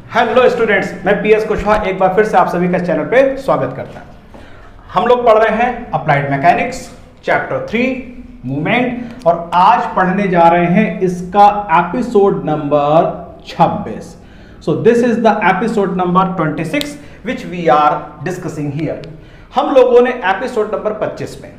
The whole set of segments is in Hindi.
हेलो स्टूडेंट्स, मैं पीएस कुशवाहा एक बार फिर से आप सभी का चैनल पे स्वागत करता हूं। हम लोग पढ़ रहे हैं अप्लाइड मैकेनिक्स चैप्टर 3 मूवमेंट और आज पढ़ने जा रहे हैं इसका episode number 26। So this is the episode number 26 which we are discussing here. हम लोगों ने एपिसोड नंबर 25 में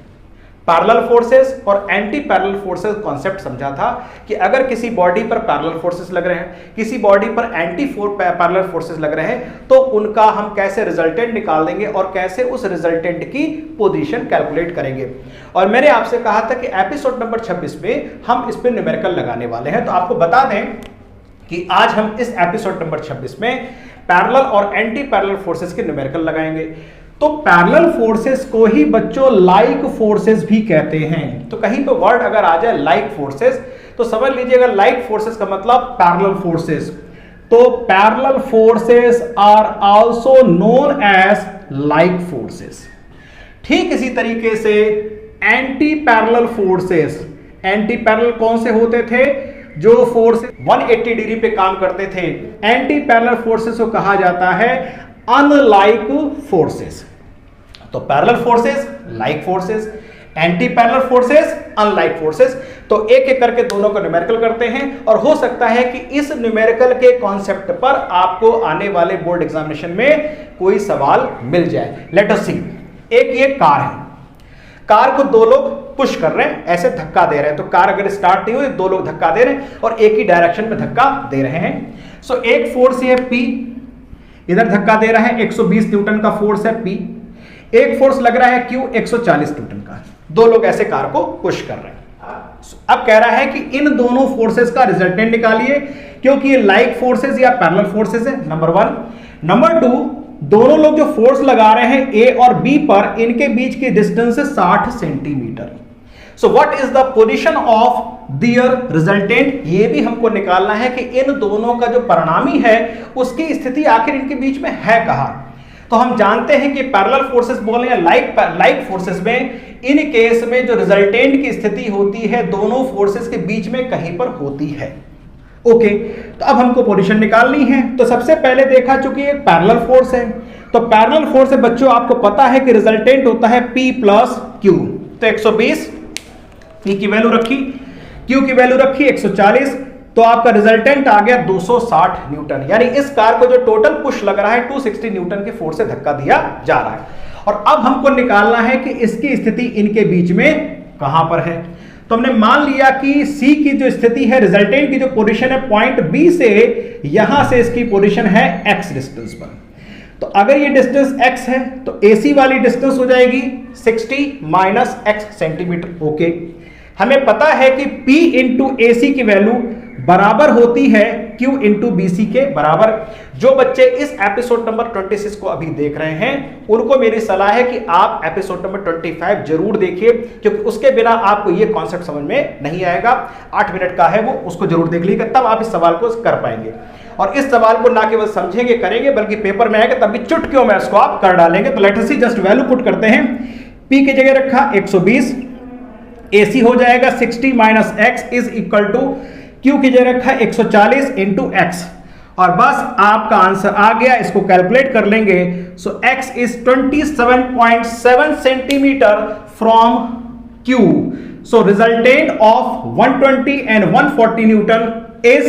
पैरेलल फोर्सेस और एंटी पैरेलल फोर्सेस कॉन्सेप्ट समझा था कि अगर किसी बॉडी पर पैरेलल फोर्सेस लग रहे हैं, किसी बॉडी पर एंटी पैरेलल फोर्सेस लग रहे हैं, तो उनका हम कैसे रिजल्टेंट निकाल देंगे और कैसे उस रिजल्टेंट की पोजीशन कैलकुलेट करेंगे। और मैंने आपसे कहा था कि एपिसोड नंबर 26 में हम इस पर न्यूमेरिकल लगाने वाले हैं। तो आपको बता दें कि आज हम इस एपिसोड नंबर 26 में पैरेलल और एंटी पैरेलल फोर्सेस के न्यूमेरिकल लगाएंगे। तो पैरेलल फोर्सेस को ही बच्चों लाइक फोर्सेस भी कहते हैं। तो कहीं पे वर्ड अगर आ जाए लाइक फोर्सेस तो समझ लीजिएगा लाइक फोर्सेस का मतलब पैरेलल फोर्सेस। तो parallel forces are also known as like forces. ठीक इसी तरीके से anti parallel forces, anti parallel कौन से होते थे? जो फोर्स 180 डिग्री पे काम करते थे। एंटी पैरेलल फोर्सेस को कहा जाता है अनलाइक फोर्सेस। तो parallel forces like forces, anti parallel forces unlike forces. तो एक एक करके दोनों को न्यूमेरिकल करते हैं और हो सकता है कि इस न्यूमेरिकल के कॉन्सेप्ट पर आपको आने वाले बोर्ड एग्जामिनेशन में कोई सवाल मिल जाए। लेट अस सी। एक ये कार है, कार को दो लोग पुश कर रहे हैं, ऐसे धक्का दे रहे हैं। तो कार अगर स्टार्ट नहीं हुई, दो लोग धक्का दे रहे हैं और एक ही डायरेक्शन में धक्का दे रहे हैं। सो एक फोर्स है P, इधर धक्का दे रहा है, 120 न्यूटन का फोर्स है P। एक फोर्स लग रहा है Q, 140 न्यूटन का। दो लोग ऐसे कार को पुश कर रहे हैं। अब कह रहा है कि इन दोनों फोर्सेस का रिजल्टेंट निकालिए, क्योंकि ये लाइक फोर्सेस या पैरेलल फोर्सेस है, नंबर 1। नंबर 2, दोनों लोग जो फोर्स लगा रहे हैं A और B पर, इनके बीच की डिस्टेंस है 60 centimetre. So what is the position of their resultant? ये भी हमको निकालना है कि इन दोनों का जो परिणामी है उसकी स्थिति आखिर इनके बीच में है कहां। तो हम जानते हैं कि पैरेलल फोर्सेस बोले या लाइक फोर्सेस में, इन केस में जो रिजल्टेंट की स्थिति होती है दोनों फोर्सेस के बीच में कहीं पर होती है। ओके, तो अब हमको पोजीशन निकालनी है। तो सबसे पहले देखा चूंकि एक पैरेलल फोर्स है, तो पैरेलल फोर्स है बच्चों, आपको पता है कि रिजल्टेंट होता है P प्लस Q। तो 120 P की वैल्यू रखी, Q की वैल्यू रखी 140, तो आपका रिजल्टेंट आ गया 260 न्यूटन। यानी इस कार को जो टोटल पुश लग रहा है 260 न्यूटन के फोर्स से धक्का दिया जा रहा है। और अब हमको निकालना है कि इसकी स्थिति इनके बीच में कहां पर है। तो हमने मान लिया कि C की जो स्थिति है, रिजल्टेंट की जो पोजीशन है पॉइंट B से, यहां से इसकी पोजीशन है x डिस्टेंस पर। तो अगर ये डिस्टेंस x है तो AC वाली डिस्टेंस हो जाएगी 60 माइनस x सेंटीमीटर। ओके, हमें पता है कि P इंटू AC की वैल्यू बराबर होती है Q इंटू BC के बराबर। जो बच्चे इस एपिसोड नंबर 26 को अभी देख रहे हैं उनको मेरी सलाह है कि आप एपिसोड नंबर 25 जरूर देखिए, क्योंकि उसके बिना आपको ये कॉन्सेप्ट समझ में नहीं आएगा। 8 मिनट का है वो, उसको जरूर देख लीजिएगा, तब आप इस सवाल को कर पाएंगे। और इस सवाल को ना केवल समझेंगे करेंगे, बल्कि पेपर में आएगा तब भी चुटकियों में इसको आप कर डालेंगे। तो लेट अस सी, जस्ट वैल्यू पुट करते हैं। P की जगह रखा 120, AC हो जाएगा 60 minus x is equal to Q की जगह रखा 140 इंटू x, और बस आपका आंसर आ गया। इसको कैलकुलेट कर लेंगे। सो x is 27.7 centimetre from Q। So resultant of 120 and 140 Newton is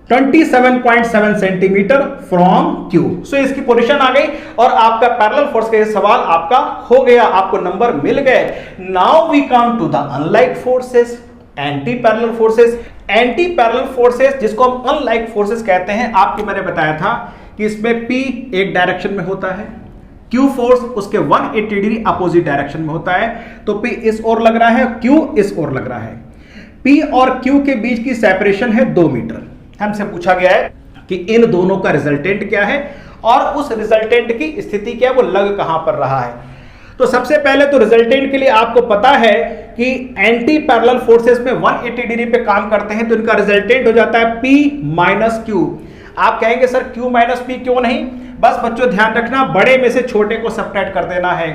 27.7 centimetre from Q। सो इसकी पोजीशन आ गई और आपका पैरेलल फोर्स का सवाल आपका हो गया, आपको नंबर मिल गए। Now we come to the unlike forces, anti parallel forces. Anti parallel forces जिसको हम अनलाइक फोर्सेस कहते हैं, आपको मैंने बताया था कि इसमें P एक डायरेक्शन में होता है, Q फोर्स उसके 180 डिग्री अपोजिट डायरेक्शन में होता है। तो P इस ओर लग रहा है, Q इस ओर लग रहा है। P और Q के बीच की सेपरेशन है 2 मीटर। हमसे पूछा गया है कि इन दोनों का रिजल्टेंट क्या है और उस रिजल्टेंट की स्थिति क्या है, वो लग कहां पर रहा है। तो सबसे पहले तो रिजल्टेंट के लिए आपको पता है कि एंटी पैरेलल फोर्सेस में 180 डिग्री पे काम करते हैं, तो इनका रिजल्टेंट हो जाता है P माइनस Q। आप कहेंगे सर Q माइनस P क्यों नहीं? बस बच्चों ध्यान रखना, बड़े में से छोटे को सबट्रैक्ट कर देना है।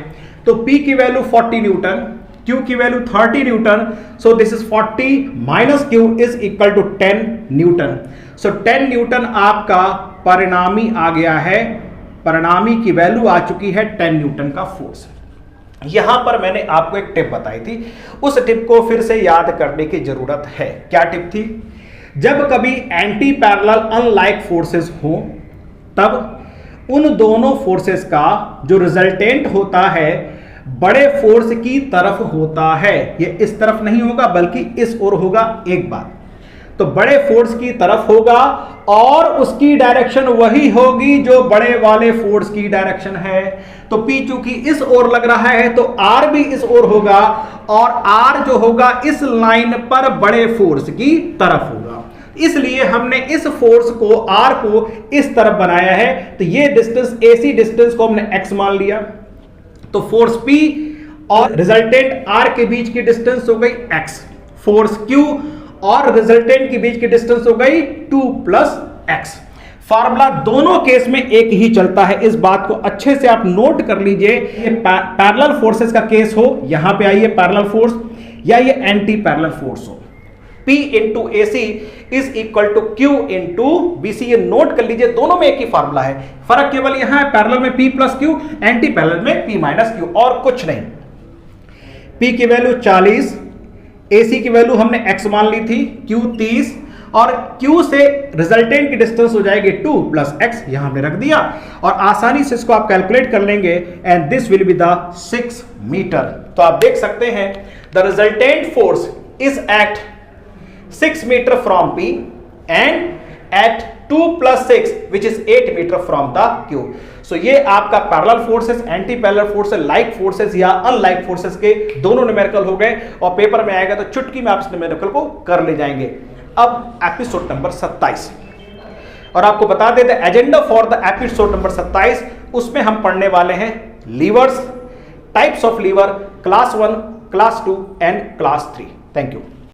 तो P की वैल्यू 40 न्यूटन, Q की value 30 newton, so this is 40 minus Q is equal to 10 newton. So 10 newton आपका परिणामी आ गया है, परिणामी की वैल्यू आ चुकी है 10 न्यूटन का फोर्स। यहां पर मैंने आपको एक टिप बताई थी, उस टिप को फिर से याद करने की जरूरत है। क्या टिप थी? जब कभी एंटी पैरेलल अनलाइक फोर्सेस हो तब उन दोनों फोर्सेस का जो रिजल्टेंट होता है बड़े फोर्स की तरफ होता है। ये इस तरफ नहीं होगा बल्कि इस ओर होगा। एक बात तो बड़े फोर्स की तरफ होगा और उसकी डायरेक्शन वही होगी जो बड़े वाले फोर्स की डायरेक्शन है। तो P चूंकि इस ओर लग रहा है तो R भी इस ओर होगा और R जो होगा इस लाइन पर बड़े फोर्स की तरफ होगा। इसलिए हमने इस फोर्स को R को इस तरफ बनाया है। तो ये डिस्टेंस AC डिस्टेंस को हमने x मान लिया। तो फोर्स P और रिजल्टेंट R के बीच की डिस्टेंस हो गई x, फोर्स Q और रिजल्टेंट के बीच की डिस्टेंस हो गई 2 + x। फार्मूला दोनों केस में एक ही चलता है, इस बात को अच्छे से आप नोट कर लीजिए। ये पैरेलल फोर्सेस का केस हो, यहां पे आइए पैरेलल फोर्स, या ये एंटी पैरेलल फोर्स हो, P × AC = Q × BC। ये नोट कर लीजिए, दोनों में एक ही फार्मूला है, फर्क केवल यहां है, पैरेलल में P + Q, एंटी पैरेलल में P - Q, और कुछ नहीं। P की वैल्यू 40, AC की वैल्यू हमने x मान ली थी, Q 30, और Q से रिजल्टेंट की डिस्टेंस हो जाएगी 2 + x, यहां हमने रख दिया और आसानी से इसको आप कैलकुलेट कर लेंगे and this will be the 6 metre. तो आप देख सकते हैं the resultant force is at 6 metre from P and at 2 + 6 which is 8 metre from the Q। So ये आपका parallel forces, anti parallel forces, like forces या अनलाइक फोर्सेस के दोनों न्यूमेरिकल हो गए और पेपर में आएगा तो चुटकी में आप इस न्यूमेरिकल को कर ले जाएंगे। अब एपिसोड नंबर 27, और आपको बता देते agenda for the episode number 27, उसमें हम पढ़ने वाले हैं levers, types of lever, class 1, class 2 and class 3। Thank you.